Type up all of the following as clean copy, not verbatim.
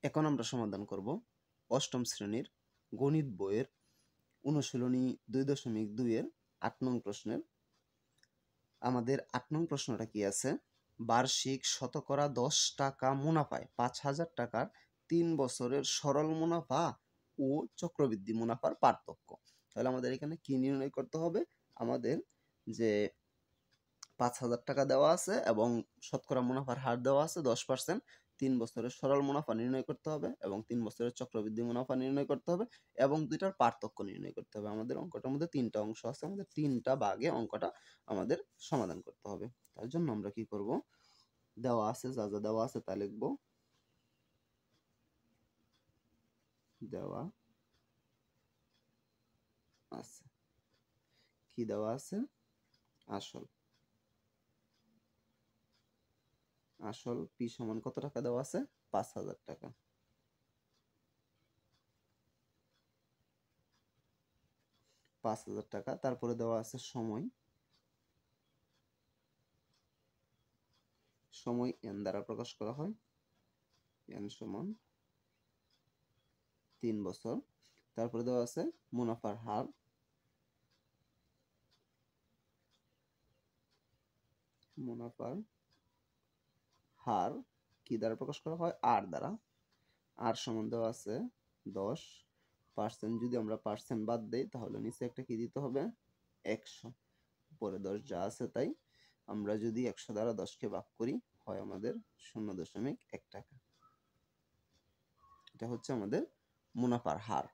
এখন আমরা সমাধান করব অষ্টম শ্রেণীর গণিত বইয়ের অনুশীলনী 2.2 এর 8 নং প্রশ্নের। আমাদের 8 নং প্রশ্নটা কি আছে? বার্ষিক শতকরা 10 টাকা মুনাফায় 5,000 টাকার 3 বছরের সরল মুনাফা ও চক্রবৃদ্ধি মুনাফার পার্থক্য। তাহলে আমাদের এখানে কি নির্ণয় করতে হবে? আমাদের যে 5,000 টাকা দেওয়া আছে এবং শতকরা মুনাফার হার দেওয়া আছে 10%, 3 বছরের সরল মুনাফা নির্ণয় করতে হবে এবং 3 বছরের চক্রবৃদ্ধি মুনাফা নির্ণয় করতে হবে এবং দুইটার পার্থক্য নির্ণয় করতে হবে। আমাদের অঙ্কটার মধ্যে 3টা অংশ আছে, আমাদের 3টা ভাগে অঙ্কটা আমাদের সমাধান করতে হবে। তার জন্য আমরা কি করব? দেওয়া আছে, যা যা দেওয়া আছে তা লিখব। দেওয়া আছে, কি দেওয়া আছে? আসল। আসল পি সমান কত টাকা দেওয়া আছে? 5,000 টাকা। টাকা। তারপরে দেওয়া আছে সময়। সময় n দ্বারা প্রকাশ করা হয়, n সমান 3 বছর। তারপরে দেওয়া আছে মুনাফার হার। মুনাফার হার কি দ্বারা প্রকাশ করা হয়? r দ্বারা। r সমান দেওয়া আছে 10%। যদি আমরা পার্সেন্ট বাদ দেই তাহলে নিচে একটা কি দিতে হবে? 100। উপরে 10 যা আছে তাই। আমরা যদি 100 দ্বারা 10কে ভাগ করি হয় আমাদের 0.1 টাকা। এটা হচ্ছে আমাদের মুনাফার হার।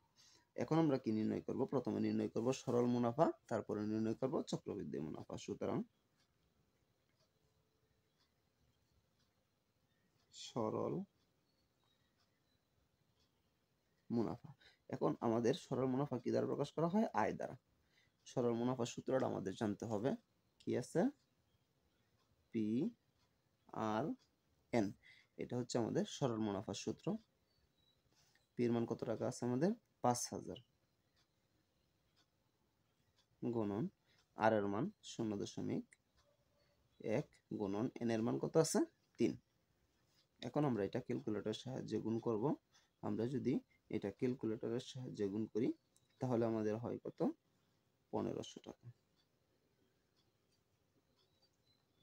এখন আমরা কি নির্ণয় করব? প্রথমে নির্ণয় করব সরল মুনাফা, তারপরে নির্ণয় করব চক্রবৃদ্ধি মুনাফা। সুতরাং সরল মুনাফা। এখন আমাদের সরল মুনাফা কি দ্বারা প্রকাশ করা হয়? আয় দ্বারা। সরল মুনাফার সূত্রটা আমাদের জানতে হবে। কি আছে? P R N. এটা হচ্ছে আমাদের সরল মুনাফার সূত্র। পি এর মান কত টাকা আছে আমাদের? 5,000 গুণন আর এর মান 0.1 গুণন এন এর মান কত আছে? 3। এখন আমরা এটা ক্যালকুলেটরের সাহায্যে গুণ করব। আমরা যদি এটা ক্যালকুলেটরের সাহায্যে গুণ করি তাহলে আমাদের হয় কত? 1500 টাকা।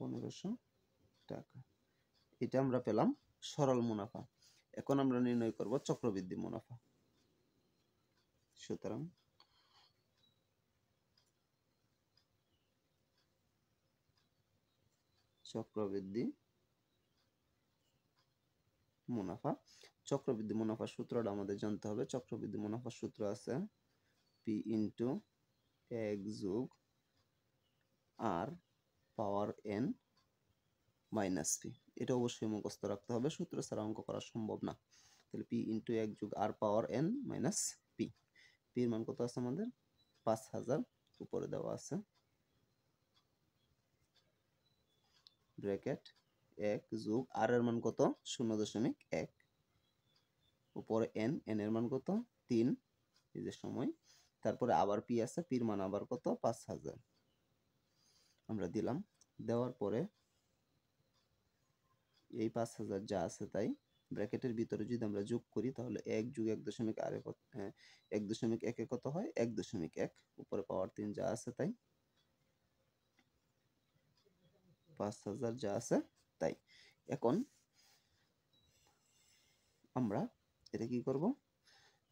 1500 টাকা। এটা আমরা পেলাম সরল মুনাফা। এখন আমরা নির্ণয় করব চক্রবৃদ্ধি মুনাফা। সুতরাং চক্রবৃদ্ধি মুনাফা। চক্রবৃদ্ধি মুনাফার সূত্রটা আমাদের জানতে হবে। চক্রবৃদ্ধি মুনাফার সূত্র আছে পি ইন্টু 1 যোগ আর পাওয়ার এন মাইনাস পি। এটা অবশ্যই মুখস্থ রাখতে হবে, সূত্র ছাড়া অঙ্ক করা সম্ভব না। তাহলে পি ইন্টু 1 যোগ আর পাওয়ার এন মাইনাস পি। পি এর মান কত আছে আমাদের? 5,000। উপরে দেওয়া আছে ব্র্যাকেট 1 যোগ আর এর মান কত? 0.1। উপরে এন, এন এর মান কত? 3, এই যে সময়। তারপরে আবার পি আছে, পির মান আবার কত? 5,000। আমরা দিলাম। দেওয়ার পরে এই 5,000 যা আছে তাই ব্র্যাকেটের ভিতরে যদি আমরা যোগ করি তাহলে 1 যোগ 1.1 কত হয়? 1.1। উপরে পাওয়ার 3 যা আছে তাই, 5,000 যা আছে তাই। এখন আমরা এটা কি করব?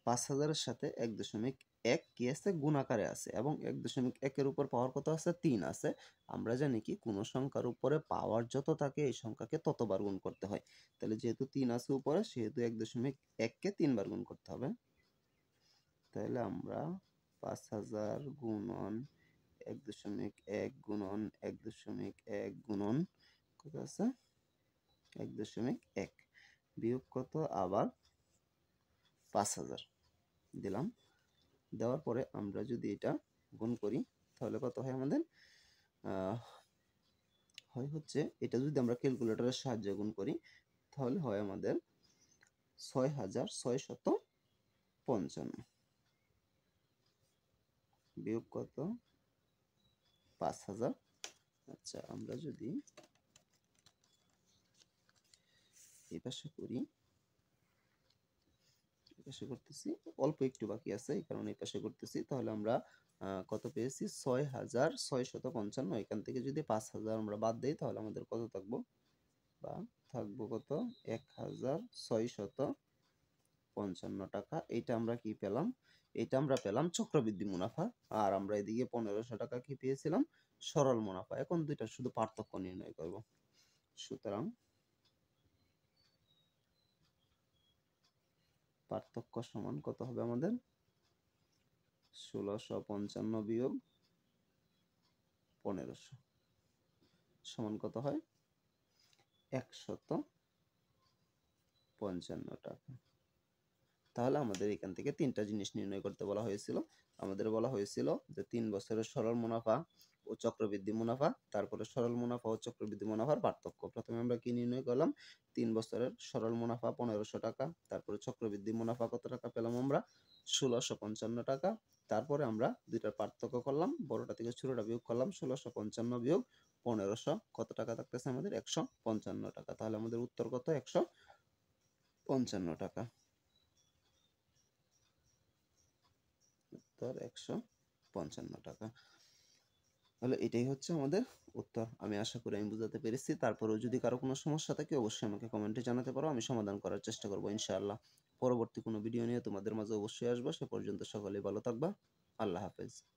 5,000 এর সাথে 1.1 কি আছে? গুণ আকারে আছে এবং 1.1 এর উপর পাওয়ার কত আছে? 3 আছে। আমরা জানি কি কোন সংখ্যার উপরে পাওয়ার যত থাকে এই সংখ্যাকে ততবার গুণ করতে হয়। তাহলে যেহেতু 3 আছে উপরে সেহেতু 1.1 কে 3 বার গুণ করতে হবে। তাহলে আমরা 5,000 গুণন 1.1 গুণন 1.1 গুণন কত আছে? 1.1 বিয়োগ কত? আবার 5,000 দিলাম। দেওয়ার পরে আমরা যদি এটা গুণ করি তাহলে কত হয় আমাদের? হয় হচ্ছে এটা যদি আমরা ক্যালকুলেটরের সাহায্যে গুণ করি তাহলে হয় আমাদের 6,655 বিয়োগ কত? 5,000। আচ্ছা, আমরা যদি এই পাশে করি পাশে করতেছি, অল্প একটু বাকি আছে এই কারণে এই পাশে করতেছি। তাহলে আমরা কত পেয়েছি ৬৬৫৫। এখান থেকে যদি ৫,০০০ আমরা বাদ দেই তাহলে আমাদের কত থাকবো, বা থাকবো কত ১,৬৫৫ টাকা। এইটা আমরা কি পেলাম, এটা আমরা পেলাম চক্রবৃদ্ধি মুনাফা। আর আমরা এদিকে ১৫০০ টাকা কি পেয়েছিলাম, সরল মুনাফা। এখন দুইটার শুধু পার্থক্য নির্ণয় করব। সুতরাং পার্থক্য সমান কত হবে আমাদের, ১৬৫৫ বিয়োগ ১৫০০ সমান কত হয়, ১৫৫ টাকা। তাহলে আমাদের এখান থেকে তিনটা জিনিস নির্ণয় করতে বলা হয়েছিল। আমাদের বলা হয়েছিল যে ৩ বছরের সরল মুনাফা ও চক্রবৃদ্ধি মুনাফা, তারপরে সরল মুনাফা ও চক্রবৃদ্ধি মুনাফার পার্থক্য। প্রথমে আমরা কি নির্ণয় করলাম, ৩ বছরের সরল মুনাফা ১৫০০ টাকা, তারপরে চক্রবৃদ্ধি মুনাফা কত টাকা পেলাম আমরা, ১৬৫৫ টাকা। তারপরে আমরা দুইটার পার্থক্য করলাম, বড়টা থেকে ছোটটা বিয়োগ করলাম, ১৬৫৫ বিয়োগ ১৫০০ কত টাকা থাকতেছে আমাদের, ১৫৫ টাকা। তাহলে আমাদের উত্তর কত, ১৫৫ টাকা। উত্তর ১৫৫ টাকা। তাহলে এটাই হচ্ছে আমাদের উত্তর। আমি আশা করি আমি বুঝাতে পেরেছি। তারপরেও যদি কারো কোনো সমস্যা থাকে অবশ্যই আমাকে কমেন্টে জানাতে পারো, আমি সমাধান করার চেষ্টা করব ইনশাআল্লাহ। পরবর্তী কোনো ভিডিও নিয়ে তোমাদের মাঝে অবশ্যই আসবো। সে পর্যন্ত সকলেই ভালো থাকবা। আল্লাহ হাফেজ।